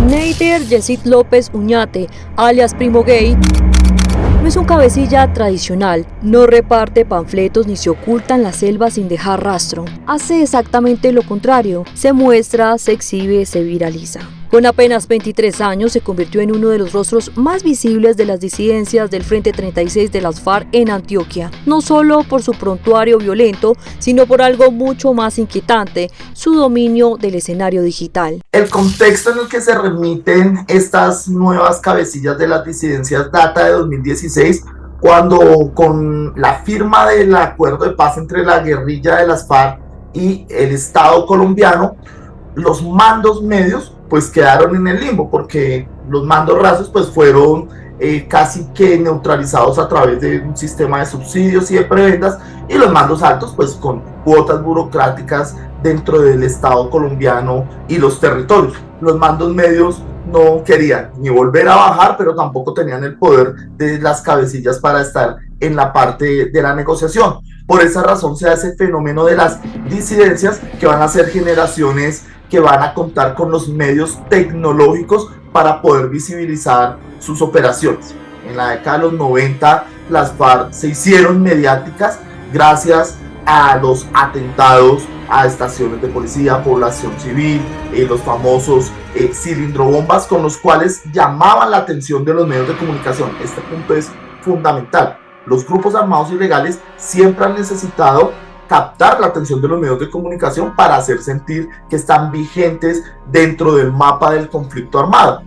Neider Yesid López Uñate, alias Primo Gay, no es un cabecilla tradicional, no reparte panfletos ni se oculta en la selva sin dejar rastro. Hace exactamente lo contrario, se muestra, se exhibe, se viraliza. Con apenas 23 años se convirtió en uno de los rostros más visibles de las disidencias del Frente 36 de las FARC en Antioquia, no solo por su prontuario violento, sino por algo mucho más inquietante, su dominio del escenario digital. El contexto en el que se remiten estas nuevas cabecillas de las disidencias data de 2016, cuando con la firma del acuerdo de paz entre la guerrilla de las FARC y el Estado colombiano, los mandos medios pues quedaron en el limbo, porque los mandos rasos pues fueron casi que neutralizados a través de un sistema de subsidios y de prebendas, y los mandos altos pues con cuotas burocráticas dentro del Estado colombiano y los territorios. Los mandos medios no querían ni volver a bajar, pero tampoco tenían el poder de las cabecillas para estar en la parte de la negociación. Por esa razón se da ese fenómeno de las disidencias, que van a ser generaciones que van a contar con los medios tecnológicos para poder visibilizar sus operaciones. En la década de los 90 las FARC se hicieron mediáticas gracias a los atentados a estaciones de policía, población civil, los famosos cilindrobombas, con los cuales llamaban la atención de los medios de comunicación. Este punto es fundamental. Los grupos armados ilegales siempre han necesitado captar la atención de los medios de comunicación para hacer sentir que están vigentes dentro del mapa del conflicto armado.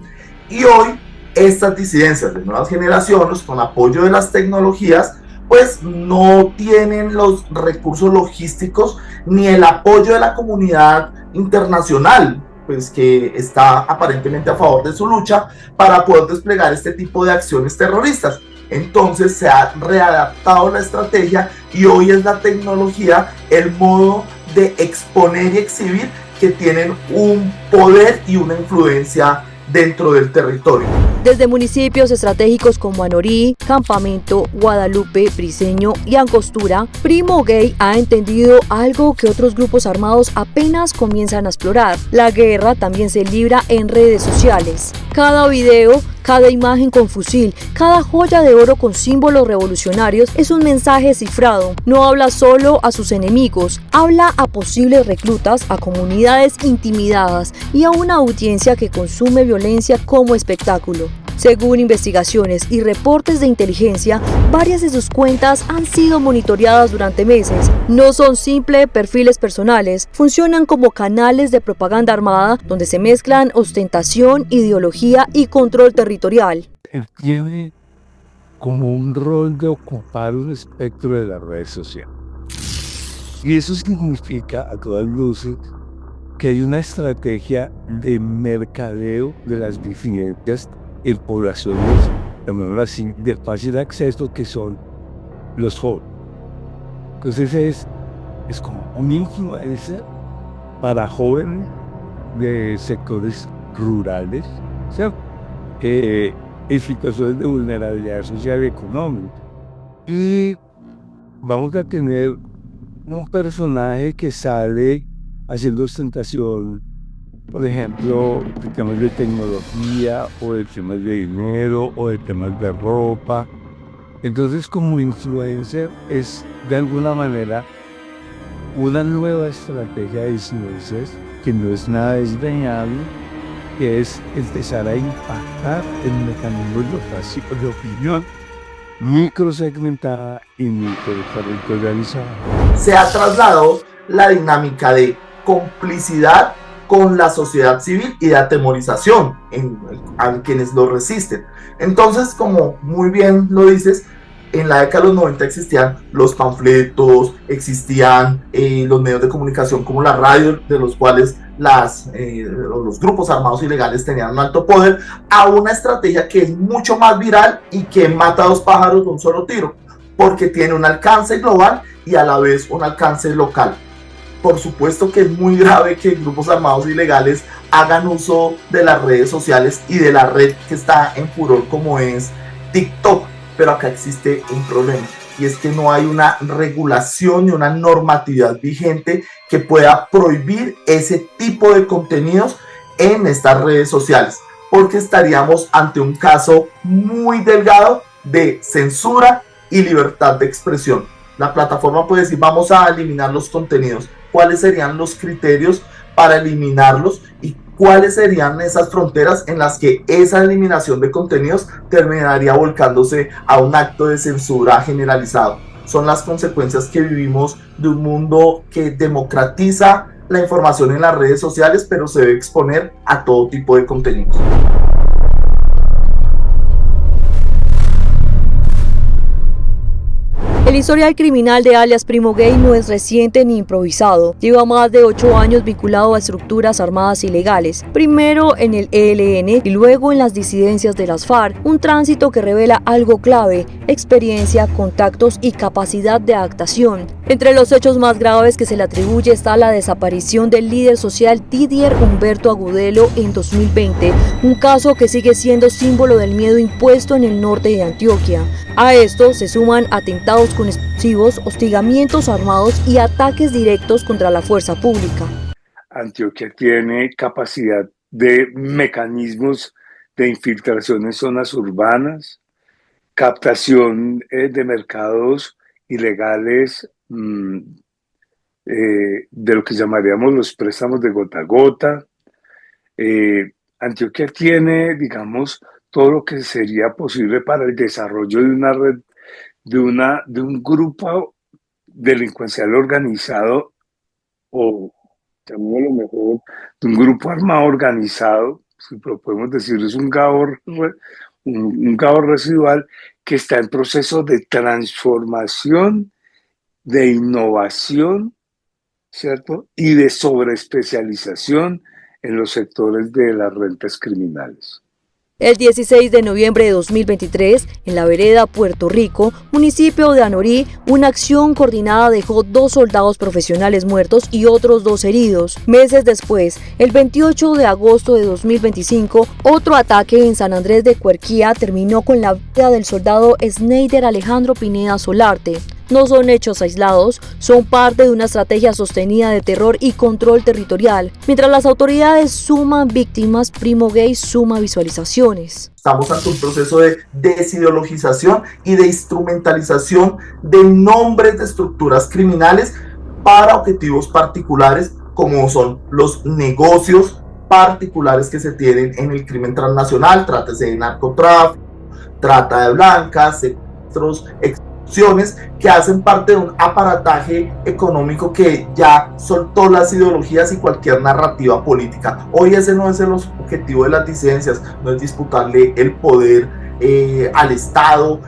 Y hoy estas disidencias de nuevas generaciones, con apoyo de las tecnologías, pues no tienen los recursos logísticos ni el apoyo de la comunidad internacional, pues que está aparentemente a favor de su lucha, para poder desplegar este tipo de acciones terroristas. Entonces se ha readaptado la estrategia y hoy es la tecnología el modo de exponer y exhibir que tienen un poder y una influencia dentro del territorio. Desde municipios estratégicos como Anorí, Campamento, Guadalupe, Briceño y Angostura, Primo Gay ha entendido algo que otros grupos armados apenas comienzan a explorar. La guerra también se libra en redes sociales. Cada video, cada imagen con fusil, cada joya de oro con símbolos revolucionarios es un mensaje cifrado. No habla solo a sus enemigos, habla a posibles reclutas, a comunidades intimidadas y a una audiencia que consume violencia como espectáculo. Según investigaciones y reportes de inteligencia, varias de sus cuentas han sido monitoreadas durante meses. No son simples perfiles personales, funcionan como canales de propaganda armada donde se mezclan ostentación, ideología y control territorial. Él tiene como un rol de ocupar un espectro de las redes sociales. Y eso significa, a todas luces, que hay una estrategia de mercadeo de las disidencias en poblaciones, así, de fácil acceso, que son los jóvenes. Entonces es como un influencer para jóvenes de sectores rurales, ¿cierto? En situaciones de vulnerabilidad social y económica. Y vamos a tener un personaje que sale haciendo ostentación, por ejemplo, de temas de tecnología, o de temas de dinero, o de temas de ropa. Entonces, como influencer, es de alguna manera una nueva estrategia de influencers que no es nada desdeñable, que es empezar a impactar en mecanismos de opinión microsegmentada y microterritorializada. Se ha trasladado la dinámica de complicidad con la sociedad civil y de atemorización a quienes lo resisten. Entonces, como muy bien lo dices, en la década de los 90 existían los panfletos, existían los medios de comunicación como la radio, de los cuales los grupos armados ilegales tenían un alto poder, a una estrategia que es mucho más viral y que mata a dos pájaros de un solo tiro, porque tiene un alcance global y a la vez un alcance local. Por supuesto que es muy grave que grupos armados ilegales hagan uso de las redes sociales y de la red que está en furor como es TikTok, pero acá existe un problema, y es que no hay una regulación ni una normatividad vigente que pueda prohibir ese tipo de contenidos en estas redes sociales, porque estaríamos ante un caso muy delgado de censura y libertad de expresión. La plataforma puede decir, vamos a eliminar los contenidos. ¿Cuáles serían los criterios para eliminarlos y cuáles serían esas fronteras en las que esa eliminación de contenidos terminaría volcándose a un acto de censura generalizado? Son las consecuencias que vivimos de un mundo que democratiza la información en las redes sociales, pero se debe exponer a todo tipo de contenidos. El historial criminal de alias Primo Gay no es reciente ni improvisado. Lleva más de 8 años vinculado a estructuras armadas ilegales, primero en el ELN y luego en las disidencias de las FARC, un tránsito que revela algo clave: experiencia, contactos y capacidad de adaptación. Entre los hechos más graves que se le atribuye está la desaparición del líder social Didier Humberto Agudelo en 2020, un caso que sigue siendo símbolo del miedo impuesto en el norte de Antioquia. A esto se suman atentados con explosivos, hostigamientos armados y ataques directos contra la fuerza pública. Antioquia tiene capacidad de mecanismos de infiltración en zonas urbanas, captación de mercados ilegales, de lo que llamaríamos los préstamos de gota a gota. Antioquia tiene, digamos, todo lo que sería posible para el desarrollo de una red, de un grupo delincuencial organizado, o llamémoslo mejor, de un grupo armado organizado, si lo podemos decir, es un GAO residual que está en proceso de transformación, de innovación, ¿cierto? Y de sobreespecialización en los sectores de las rentas criminales. El 16 de noviembre de 2023, en la vereda Puerto Rico, municipio de Anorí, una acción coordinada dejó 2 soldados profesionales muertos y otros 2 heridos. Meses después, el 28 de agosto de 2025, otro ataque en San Andrés de Cuerquía terminó con la vida del soldado Sneider Alejandro Pineda Solarte. No son hechos aislados, son parte de una estrategia sostenida de terror y control territorial. Mientras las autoridades suman víctimas, Primo Gay suma visualizaciones. Estamos ante un proceso de desideologización y de instrumentalización de nombres de estructuras criminales para objetivos particulares, como son los negocios particulares que se tienen en el crimen transnacional, trátese de narcotráfico, trata de blancas, secuestros, que hacen parte de un aparataje económico que ya soltó las ideologías y cualquier narrativa política. Hoy ese no es el objetivo de las disidencias, no es disputarle el poder al Estado,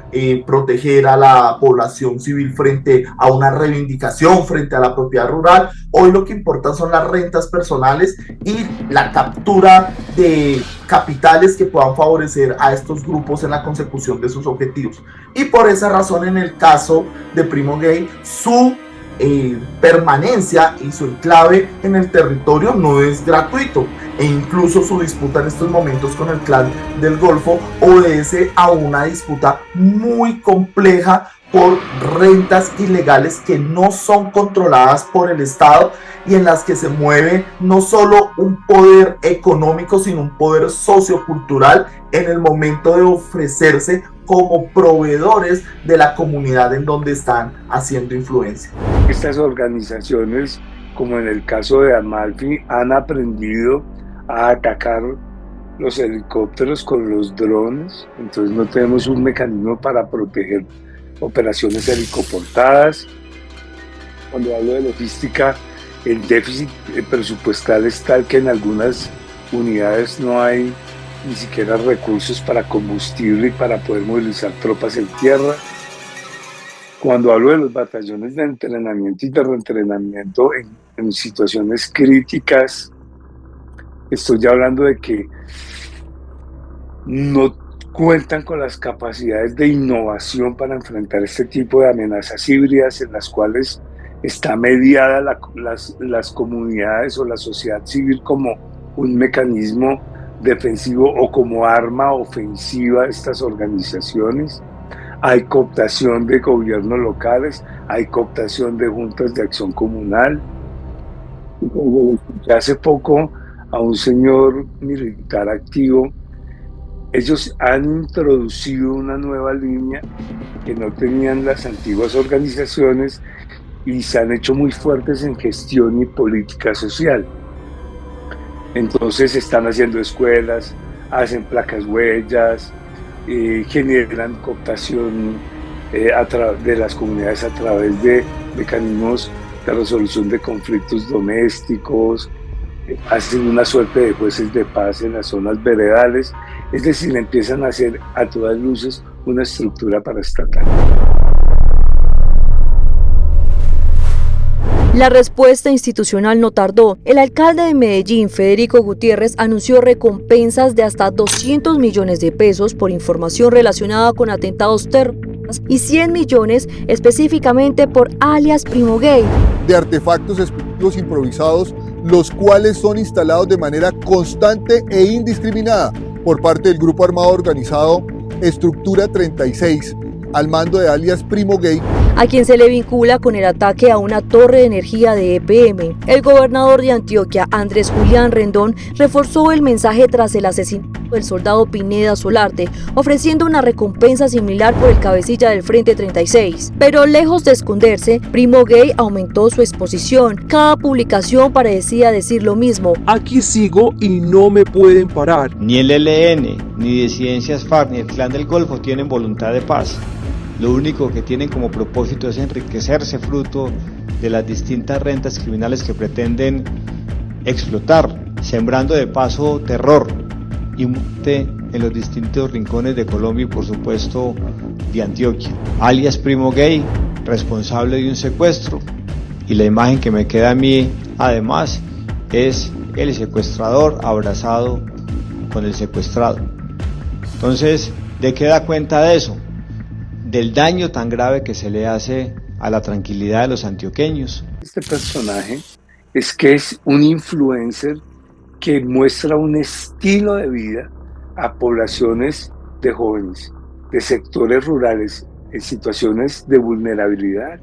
proteger a la población civil frente a una reivindicación, frente a la propiedad rural. Hoy lo que importa son las rentas personales y la captura de capitales que puedan favorecer a estos grupos en la consecución de sus objetivos. Y por esa razón, en el caso de Primo Gay, su permanencia y su enclave en el territorio no es gratuito, e incluso su disputa en estos momentos con el clan del Golfo obedece a una disputa muy compleja por rentas ilegales que no son controladas por el Estado y en las que se mueve no solo un poder económico, sino un poder sociocultural en el momento de ofrecerse como proveedores de la comunidad en donde están haciendo influencia. Estas organizaciones, como en el caso de Amalfi, han aprendido a atacar los helicópteros con los drones, entonces no tenemos un mecanismo para proteger operaciones helicoportadas. Cuando hablo de logística, el déficit presupuestal es tal que en algunas unidades no hay ni siquiera recursos para combustible y para poder movilizar tropas en tierra. Cuando hablo de los batallones de entrenamiento y de reentrenamiento en situaciones críticas, estoy hablando de que no cuentan con las capacidades de innovación para enfrentar este tipo de amenazas híbridas en las cuales está mediada las comunidades o la sociedad civil como un mecanismo defensivo o como arma ofensiva de estas organizaciones. hay cooptación de gobiernos locales, hay cooptación de juntas de acción comunal. Hace poco a un señor militar activo, ellos han introducido una nueva línea que no tenían las antiguas organizaciones y se han hecho muy fuertes en gestión y política social. Entonces están haciendo escuelas, hacen placas huellas, generan cooptación de las comunidades a través de mecanismos de resolución de conflictos domésticos, hacen una suerte de jueces de paz en las zonas veredales, es decir, empiezan a hacer a todas luces una estructura paraestatal. La respuesta institucional no tardó. El alcalde de Medellín, Federico Gutiérrez, anunció recompensas de hasta 200 millones de pesos por información relacionada con atentados terroristas y 100 millones específicamente por alias Primo Gay. De artefactos explosivos improvisados, los cuales son instalados de manera constante e indiscriminada por parte del grupo armado organizado Estructura 36, al mando de alias Primo Gay, a quien se le vincula con el ataque a una torre de energía de EPM. El gobernador de Antioquia, Andrés Julián Rendón, reforzó el mensaje tras el asesinato del soldado Pineda Solarte, ofreciendo una recompensa similar por el cabecilla del Frente 36. Pero lejos de esconderse, Primo Gay aumentó su exposición. Cada publicación parecía decir lo mismo. Aquí sigo y no me pueden parar. Ni el ELN, ni Disidencias FARC, ni el Clan del Golfo tienen voluntad de paz. Lo único que tienen como propósito es enriquecerse fruto de las distintas rentas criminales que pretenden explotar, sembrando de paso terror y muerte en los distintos rincones de Colombia y por supuesto de Antioquia. Alias Primo Gay, responsable de un secuestro, y la imagen que me queda a mí además es el secuestrador abrazado con el secuestrado. Entonces, ¿de qué da cuenta de eso? Del daño tan grave que se le hace a la tranquilidad de los antioqueños. Este personaje es un influencer que muestra un estilo de vida a poblaciones de jóvenes, de sectores rurales, en situaciones de vulnerabilidad,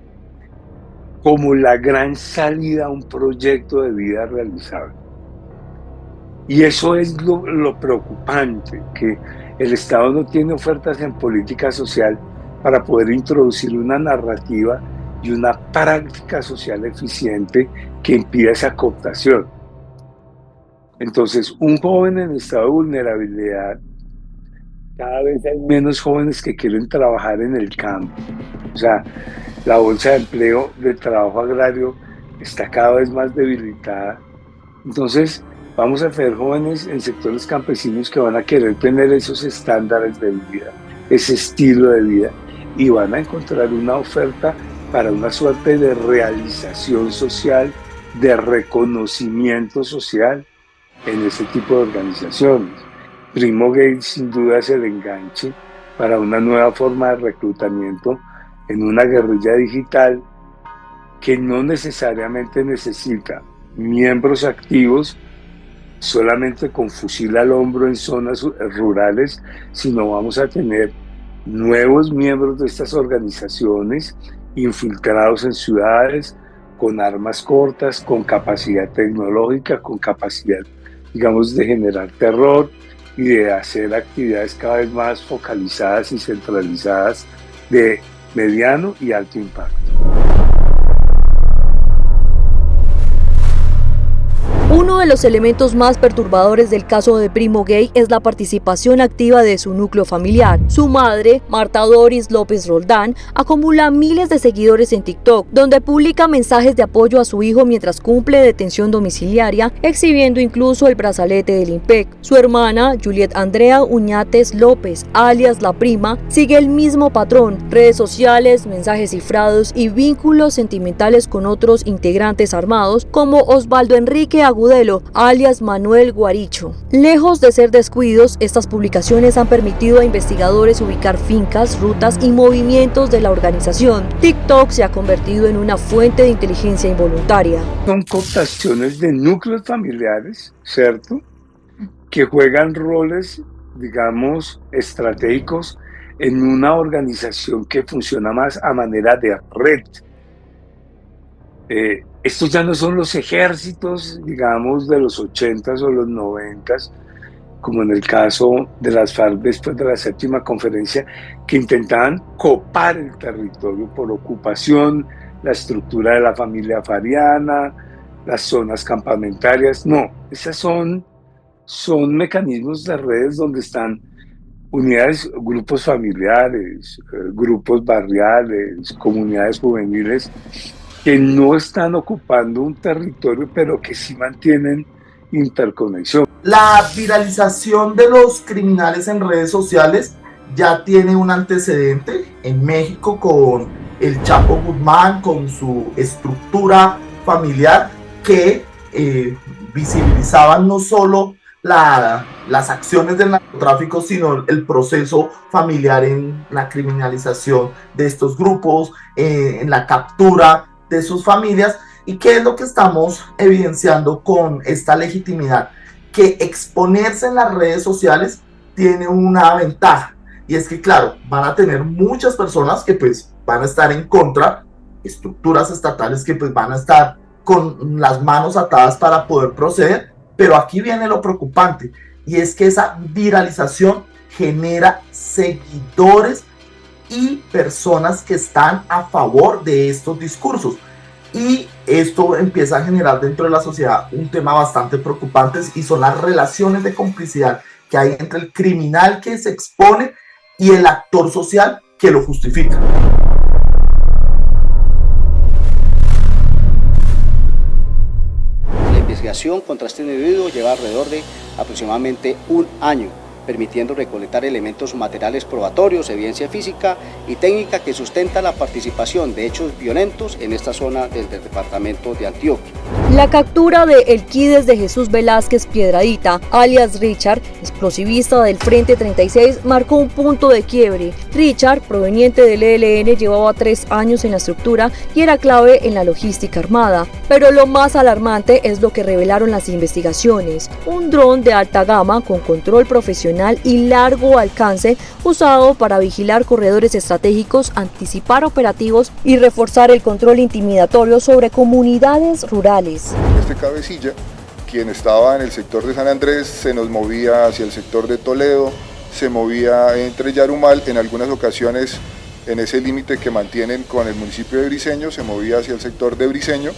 como la gran salida a un proyecto de vida realizable. Y eso es lo preocupante, que el Estado no tiene ofertas en política social para poder introducir una narrativa y una práctica social eficiente que impida esa cooptación. Entonces, un joven en estado de vulnerabilidad, cada vez hay menos jóvenes que quieren trabajar en el campo. O sea, la bolsa de empleo del trabajo agrario está cada vez más debilitada. Entonces, vamos a ver jóvenes en sectores campesinos que van a querer tener esos estándares de vida, ese estilo de vida, y van a encontrar una oferta para una suerte de realización social, de reconocimiento social en ese tipo de organizaciones. Primo Gay sin duda es el enganche para una nueva forma de reclutamiento en una guerrilla digital que no necesariamente necesita miembros activos solamente con fusil al hombro en zonas rurales, sino vamos a tener nuevos miembros de estas organizaciones infiltrados en ciudades, con armas cortas, con capacidad tecnológica, con capacidad, digamos, de generar terror y de hacer actividades cada vez más focalizadas y centralizadas de mediano y alto impacto. Uno de los elementos más perturbadores del caso de Primo Gay es la participación activa de su núcleo familiar. Su madre, Marta Doris López Roldán, acumula miles de seguidores en TikTok, donde publica mensajes de apoyo a su hijo mientras cumple detención domiciliaria, exhibiendo incluso el brazalete del IMPEC. Su hermana, Juliet Andrea Uñates López, alias La Prima, sigue el mismo patrón: redes sociales, mensajes cifrados y vínculos sentimentales con otros integrantes armados como Osvaldo Enrique Agudelo, alias Manuel Guaricho. Lejos de ser descuidos, estas publicaciones han permitido a investigadores ubicar fincas, rutas y movimientos de la organización. TikTok se ha convertido en una fuente de inteligencia involuntaria. Son cooptaciones de núcleos familiares, ¿cierto?, que juegan roles, digamos, estratégicos en una organización que funciona más a manera de red. Estos ya no son los ejércitos, digamos, de los 80s o los 90s, como en el caso de las FARC después de la séptima conferencia, que intentaban copar el territorio por ocupación, la estructura de la familia fariana, las zonas campamentarias. No, esas son mecanismos de redes donde están unidades, grupos familiares, grupos barriales, comunidades juveniles, que no están ocupando un territorio, pero que sí mantienen interconexión. La viralización de los criminales en redes sociales ya tiene un antecedente en México con el Chapo Guzmán, con su estructura familiar que visibilizaban no solo las acciones del narcotráfico, sino el proceso familiar en la criminalización de estos grupos, en la captura de sus familias. ¿Y qué es lo que estamos evidenciando con esta legitimidad? Que exponerse en las redes sociales tiene una ventaja, y es que, claro, van a tener muchas personas que pues van a estar en contra, estructuras estatales que pues van a estar con las manos atadas para poder proceder, pero aquí viene lo preocupante, y es que esa viralización genera seguidores y personas que están a favor de estos discursos. Y esto empieza a generar dentro de la sociedad un tema bastante preocupante, y son las relaciones de complicidad que hay entre el criminal que se expone y el actor social que lo justifica. La investigación contra este individuo lleva alrededor de aproximadamente un año, permitiendo recolectar elementos materiales probatorios, evidencia física y técnica que sustenta la participación de hechos violentos en esta zona del departamento de Antioquia. La captura de Elquides de Jesús Velázquez Piedradita, alias Richard, explosivista del Frente 36, marcó un punto de quiebre. Richard, proveniente del ELN, llevaba 3 años en la estructura y era clave en la logística armada. Pero lo más alarmante es lo que revelaron las investigaciones. Un dron de alta gama con control profesional y largo alcance usado para vigilar corredores estratégicos, anticipar operativos y reforzar el control intimidatorio sobre comunidades rurales. Este cabecilla, quien estaba en el sector de San Andrés, se nos movía hacia el sector de Toledo, se movía entre Yarumal, en algunas ocasiones en ese límite que mantienen con el municipio de Briceño, se movía hacia el sector de Briceño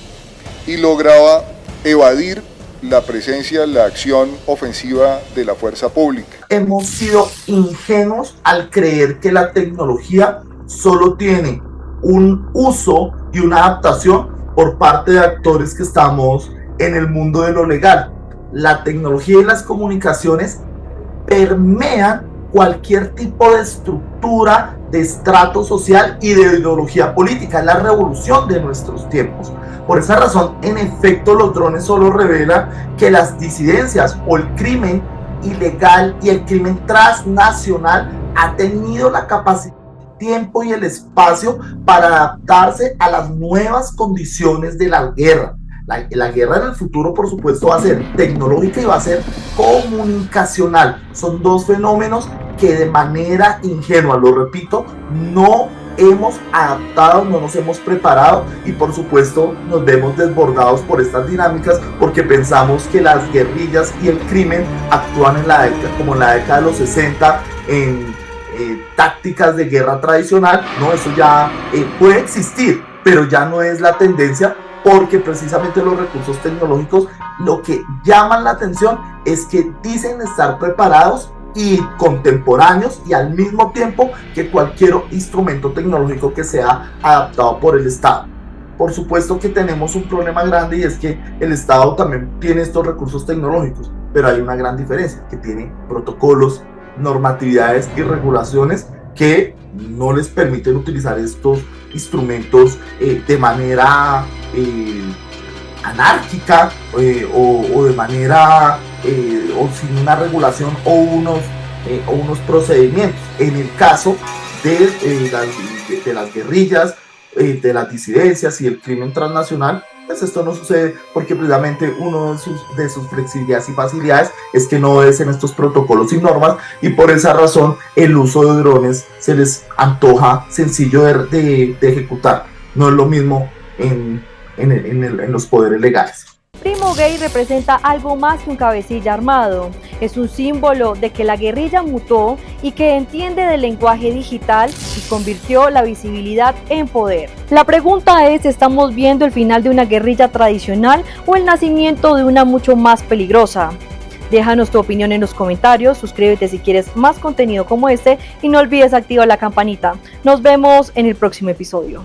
y lograba evadir la presencia, la acción ofensiva de la fuerza pública. Hemos sido ingenuos al creer que la tecnología solo tiene un uso y una adaptación por parte de actores que estamos en el mundo de lo legal. La tecnología y las comunicaciones permean cualquier tipo de estructura, de estrato social y de ideología política. Es la revolución de nuestros tiempos. Por esa razón, en efecto, los drones solo revelan que las disidencias o el crimen ilegal y el crimen transnacional ha tenido la capacidad, el tiempo y el espacio para adaptarse a las nuevas condiciones de la guerra. La guerra en el futuro, por supuesto, va a ser tecnológica y va a ser comunicacional. Son dos fenómenos que de manera ingenua, lo repito, no hemos adaptado, no nos hemos preparado, y por supuesto nos vemos desbordados por estas dinámicas porque pensamos que las guerrillas y el crimen actúan en la década, como en la década de los 60 en tácticas de guerra tradicional. No, eso ya puede existir, pero ya no es la tendencia, porque precisamente los recursos tecnológicos lo que llaman la atención es que dicen estar preparados y contemporáneos, y al mismo tiempo que cualquier instrumento tecnológico que sea adaptado por el Estado. Por supuesto que tenemos un problema grande, y es que el Estado también tiene estos recursos tecnológicos, pero hay una gran diferencia, que tiene protocolos, normatividades y regulaciones que no les permiten utilizar estos instrumentos de manera anárquica o de manera o sin una regulación o unos procedimientos. En el caso de las guerrillas, de las disidencias y el crimen transnacional, pues esto no sucede porque precisamente uno de sus flexibilidades y facilidades es que no obedecen estos protocolos y normas, y por esa razón el uso de drones se les antoja sencillo de ejecutar. No es lo mismo en los poderes legales. Primo Gay representa algo más que un cabecilla armado. Es un símbolo de que la guerrilla mutó y que entiende del lenguaje digital y convirtió la visibilidad en poder. La pregunta es, ¿estamos viendo el final de una guerrilla tradicional o el nacimiento de una mucho más peligrosa? Déjanos tu opinión en los comentarios, suscríbete si quieres más contenido como este y no olvides activar la campanita. Nos vemos en el próximo episodio.